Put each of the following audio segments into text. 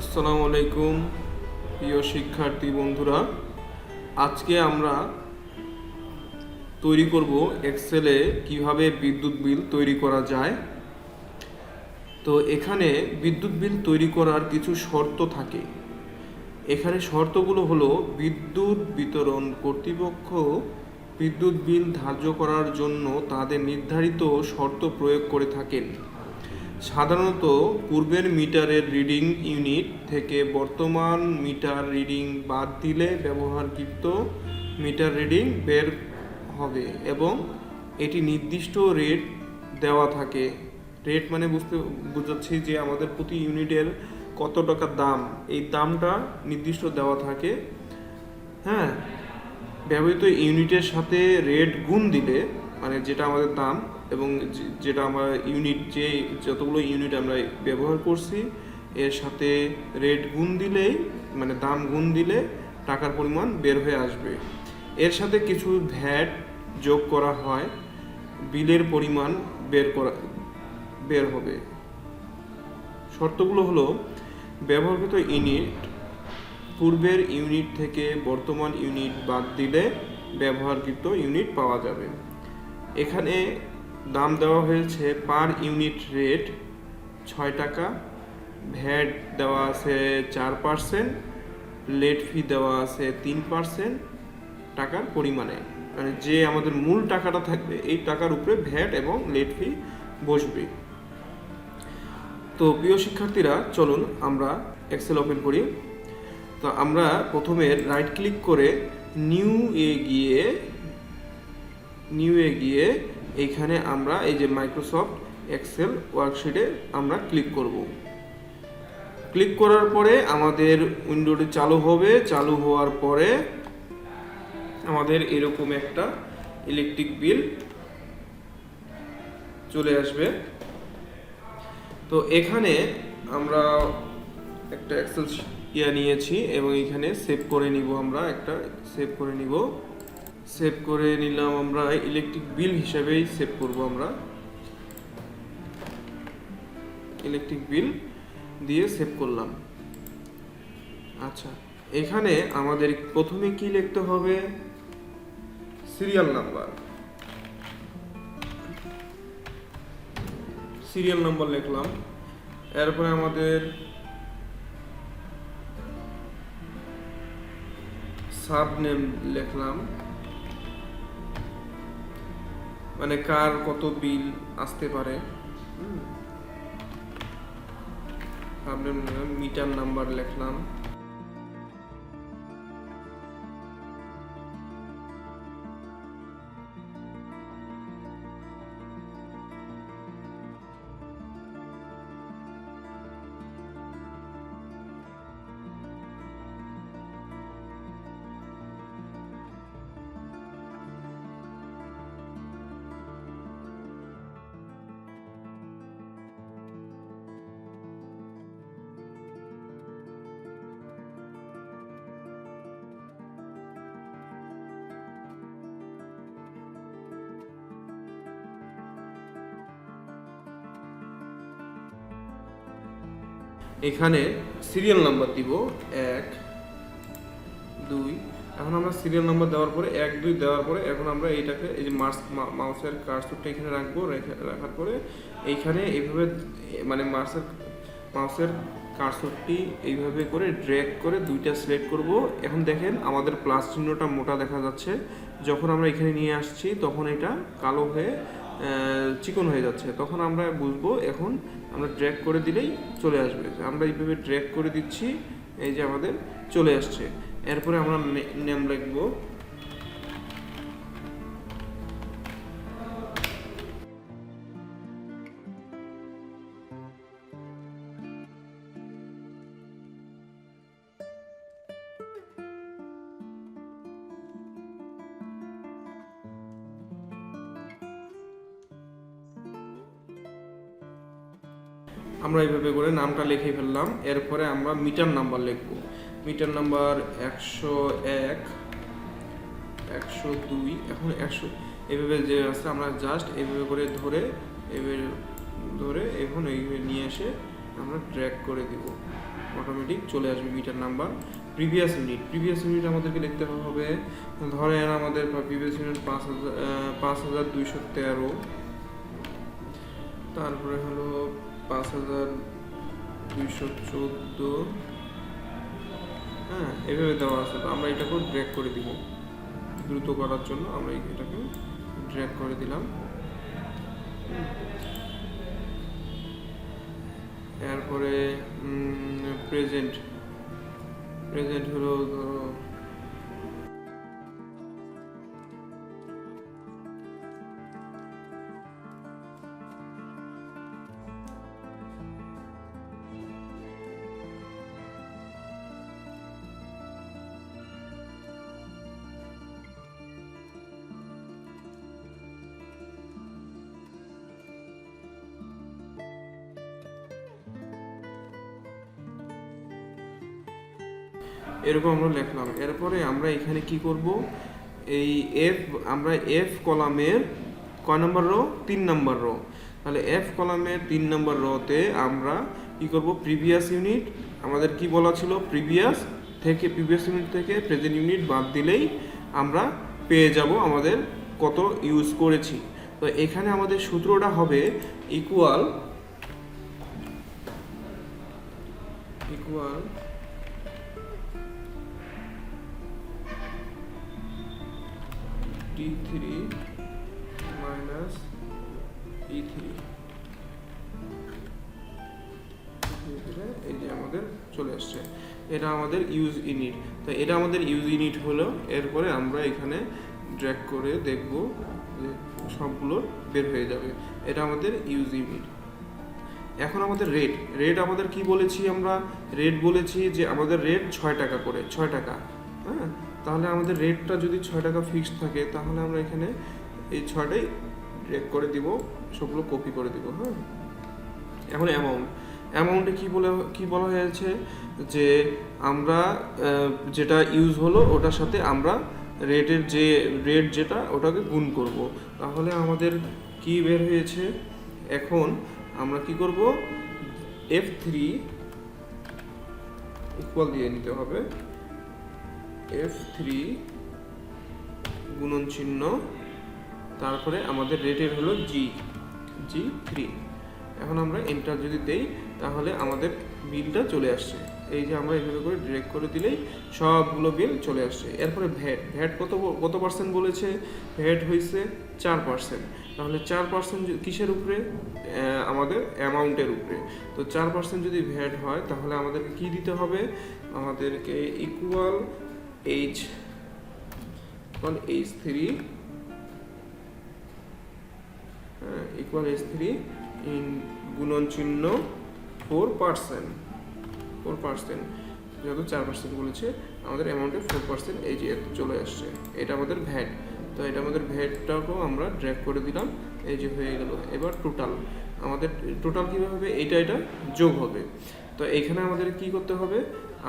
আসসালামু আলাইকুম প্রিয় শিক্ষার্থী বন্ধুরা। আজকে আমরা তৈরি করব এক্সেলে কিভাবে বিদ্যুৎ বিল তৈরি করা যায়। তো এখানে বিদ্যুৎ বিল তৈরি করার কিছু শর্ত থাকে। এখানে শর্তগুলো হলো বিদ্যুৎ বিতরণ কর্তৃপক্ষ বিদ্যুৎ বিল ধার্য করার জন্য তাদের নির্ধারিত শর্ত প্রয়োগ করে থাকেন। সাধারণত পূর্বের মিটারের রিডিং ইউনিট থেকে বর্তমান মিটার রিডিং বাদ দিলে ব্যবহারকৃত মিটার রিডিং বের হবে এবং এটি নির্দিষ্ট রেট দেওয়া থাকে। রেট মানে বুঝাচ্ছি যে আমাদের প্রতি ইউনিটের কত টাকা দাম, এই দামটা নির্দিষ্ট দেওয়া থাকে। হ্যাঁ, ব্যবহৃত ইউনিটের সাথে রেট গুণ দিলে মানে যেটা আমাদের দাম এবং যেটা আমরা ইউনিট যে যতগুলো ইউনিট আমরা ব্যবহার করছি এর সাথে রেট গুণ দিলেই মানে দাম গুণ দিলে টাকার পরিমাণ বের হয়ে আসবে। এর সাথে কিছু ভ্যাট যোগ করা হয়, বিলের পরিমাণ বের হবে। শর্তগুলো হলো ব্যবহৃত ইউনিট পূর্বের ইউনিট থেকে বর্তমান ইউনিট বাদ দিলে ব্যবহারকৃত ইউনিট পাওয়া যাবে। এখানে দাম দেওয়া হয়েছে পার ইউনিট রেট 6 টাকা, ভ্যাট দেওয়া আছে 4%, লেট ফি দেওয়া আছে 3% টাকার পরিমাণে, মানে যে আমাদের মূল টাকাটা থাকবে এই টাকার উপরে ভ্যাট এবং লেট ফি বসবে। তো প্রিয় শিক্ষার্থীরা, চলুন আমরা এক্সেল ওপেন করি। তো আমরা প্রথমে রাইট ক্লিক করে নিউ এ গিয়ে এইখানে আমরা এই যে মাইক্রোসফট এক্সেল ওয়ার্কশিটে আমরা ক্লিক করব। ক্লিক করার পরে আমাদের উইন্ডোটি চালু হবে। চালু হওয়ার পরে আমাদের এরকম একটা ইলেকট্রিক বিল চলে আসবে। তো এখানে আমরা একটা এক্সেল নিয়েছি এবং এখানে সেভ করে নিব। আমরা একটা সেভ করে নিলাম। আমরা ইলেকট্রিক বিল হিসেবেই সেভ করব। আমরা ইলেকট্রিক বিল দিয়ে সেভ করলাম। আচ্ছা, এখানে আমাদের প্রথমে কি লিখতে হবে? সিরিয়াল নাম্বার লিখলাম। এরপরে আমাদের সাব নেম লিখলাম, মানে কার কত বিল আসতে পারে। সাব নেম মিটার নাম্বার লিখলাম। এখানে সিরিয়াল নাম্বার দিব 1 2। এখন আমরা সিরিয়াল নাম্বার দেওয়ার পরে 1 2 দেওয়ার পরে এখন আমরা এইটাকে এই যে মাউসের কার্সরটা এখানে রাখার পরে এইখানে এইভাবে মানে মাউসের কার্সরটি এইভাবে করে ড্র্যাগ করে দুইটা সিলেক্ট করব। এখন দেখেন আমাদের প্লাস চিহ্নটা মোটা দেখা যাচ্ছে। যখন আমরা এখানে নিয়ে আসছি তখন এটা কালো হয়ে চিকন হয়ে যাচ্ছে। তখন আমরা বুঝবো এখন আমরা ড্র্যাগ করে দিলেই চলে আসবে। আমরা এইভাবে ড্র্যাগ করে দিচ্ছি, এই যে আমাদের চলে আসছে। এরপরে আমরা নেম লিখবো। আমরা এইভাবে করে নামটা লিখে ফেললাম। এরপরে আমরা মিটার নাম্বার লিখব। Metre number 101 102। এখন 100 এইভাবে যে আছে আমরা জাস্ট এইভাবে করে ধরে এখন এইভাবে নিয়ে এসে আমরা ড্র্যাগ করে দিব, অটোমেটিক চলে আসবে মিটার নাম্বার। প্রিভিয়াস ইউনিট আমাদেরকে লিখতে হবে, ধরেন আমাদের প্রিভিয়াস ইউনিট 5213, তারপরে হলো 5214, হ্যাঁ এভাবে দেওয়া আছে। তো আমরা এটাকেও ড্র্যাগ করে দিব দ্রুত করার জন্য, আমরা এটাকে ড্র্যাগ করে দিলাম। এরপরে প্রেজেন্ট হলো ধরো এরকম আমরা লিখলাম। এরপরে আমরা এখানে কি করব, এই আমরা এফ কলামের কয় নম্বর রো, 3 নম্বর রো, তাহলে এফ কলামের 3 নম্বর রোতে আমরা কি করব, প্রিভিয়াস ইউনিট আমাদের কি বলা ছিল, প্রিভিয়াস ইউনিট থেকে প্রেজেন্ট ইউনিট বাদ দিলেই আমরা পেয়ে যাব আমাদের কত ইউজ করেছি। তো এখানে আমাদের সূত্রটা হবে ইকুয়াল T3 minus E3, এই যে আমাদের চলে আসছে, এটা আমাদের ইউজ ইউনিট। তো এটা আমাদের ইউজ ইউনিট হলো। এরপরে আমরা এখানে ড্র্যাগ করে দেখব যে সবগুলো বের হয়ে যাবে। এটা আমাদের ইউজ ইউনিট। এখন আমাদের রেট আমাদের কি বলেছি, আমরা রেট বলেছি যে আমাদের রেট 6 টাকা করে, 6 টাকা, হ্যাঁ। তাহলে আমাদের রেটটা যদি 6 টাকা ফিক্সড থাকে, তাহলে আমরা এখানে এই 6টাই ড্র্যাগ করে দিব, সবগুলো কপি করে দিব, হ্যাঁ। এখন অ্যামাউন্টে কি বলা হয়েছে যে আমরা যেটা ইউজ হলো ওটার সাথে আমরা রেটের যে রেট যেটা ওটাকে গুণ করব, তাহলে আমাদের কি বের হয়েছে। এখন আমরা কি করব, F3 ইকুয়াল দিয়ে নিতে হবে, F3 গুণন চিহ্ন, তারপরে আমাদের রেটের হলো G3। এখন আমরা এন্টার যদি দেই তাহলে আমাদের বিলটা চলে আসছে। এই যে আমরা এভাবে করে ডিরেক্ট করে দিলেই সবগুলো বিল চলে আসছে। এরপরে ভ্যাট কত পার্সেন্ট বলেছে, ভ্যাট হয়েছে 4%। তাহলে 4% কিসের উপরে, আমাদের অ্যামাউন্টের উপরে। তো 4% যদি ভ্যাট হয় তাহলে আমাদেরকে কি দিতে হবে, আমাদেরকে ইকুয়াল H3 ইন গুণন চিহ্ন 4%, যেহেতু 4% বলেছে, আমাদের অ্যামাউন্টে 4% এই যে চলে আসছে। এটা আমাদের ভ্যাট। তো এটা আমাদের ভ্যাটটাকেও আমরা ড্র্যাগ করে দিলাম, এই যে হয়ে গেল। এবার আমাদের টোটাল কীভাবে হবে, এটা যোগ হবে। তো এখানে আমাদের কি করতে হবে,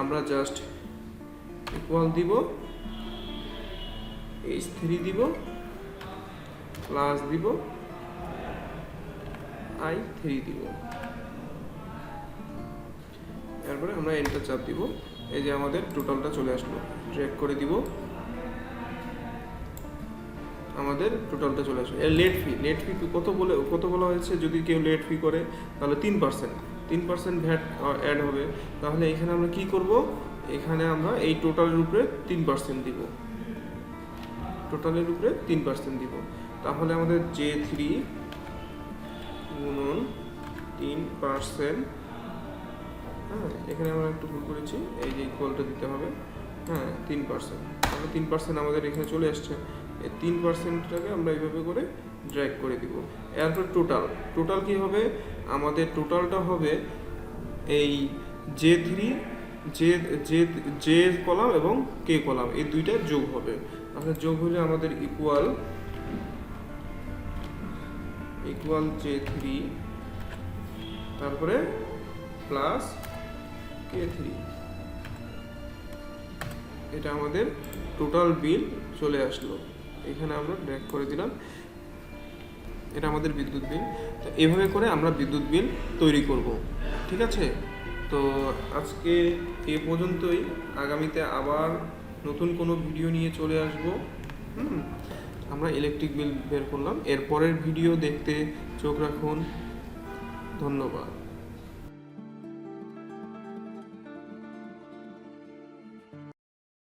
আমরা জাস্ট ইকুয়াল দিব, H3 দিব, প্লাস দিব, I3 দিব, তারপরে আমরা এন্টার চাপ দিব। এই যে আমাদের টোটালটা চলে আসলো, ড্র্যাগ করে দিব, আমাদের টোটালটা চলে আসলো। এর লেট ফি কত বলা হয়েছে, যদি কেউ লেট ফি করে তাহলে 3% ভ্যাট অ্যাড হবে। তাহলে এখানে আমরা কি করব, এখানে আমরা এই টোটালের উপরে 3% দিব, তাহলে আমাদের J3 গুণন 3%, হ্যাঁ এখানে আমরা একটু ভুল করেছি, এই যে ইকুয়ালটা দিতে হবে, হ্যাঁ 3%। তাহলে 3% আমাদের এখানে চলে আসছে। এই 3%টাকে আমরা এইভাবে করে ড্র্যাগ করে দিব। এরপর টোটাল কি হবে, আমাদের টোটালটা হবে এই J3 জে কলাম এবং কে কলাম, এই দুইটা যোগ হবে। তাহলে যোগ হলে আমাদের ইকুয়াল J3, তারপরে প্লাস K3, এটা আমাদের টোটাল বিল চলে আসলো। এখানে আমরা ড্র্যাগ করে দিলাম। এটা আমাদের বিদ্যুৎ বিল। তো এভাবে করে আমরা বিদ্যুৎ বিল তৈরি করব, ঠিক আছে? তো আজকে এ পর্যন্তই। আগামীতে আবার নতুন কোনো ভিডিও নিয়ে চলে আসব। আমরা ইলেকট্রিক বিল বের করলাম, এরপরের ভিডিও দেখতে চোখ রাখুন। ধন্যবাদ।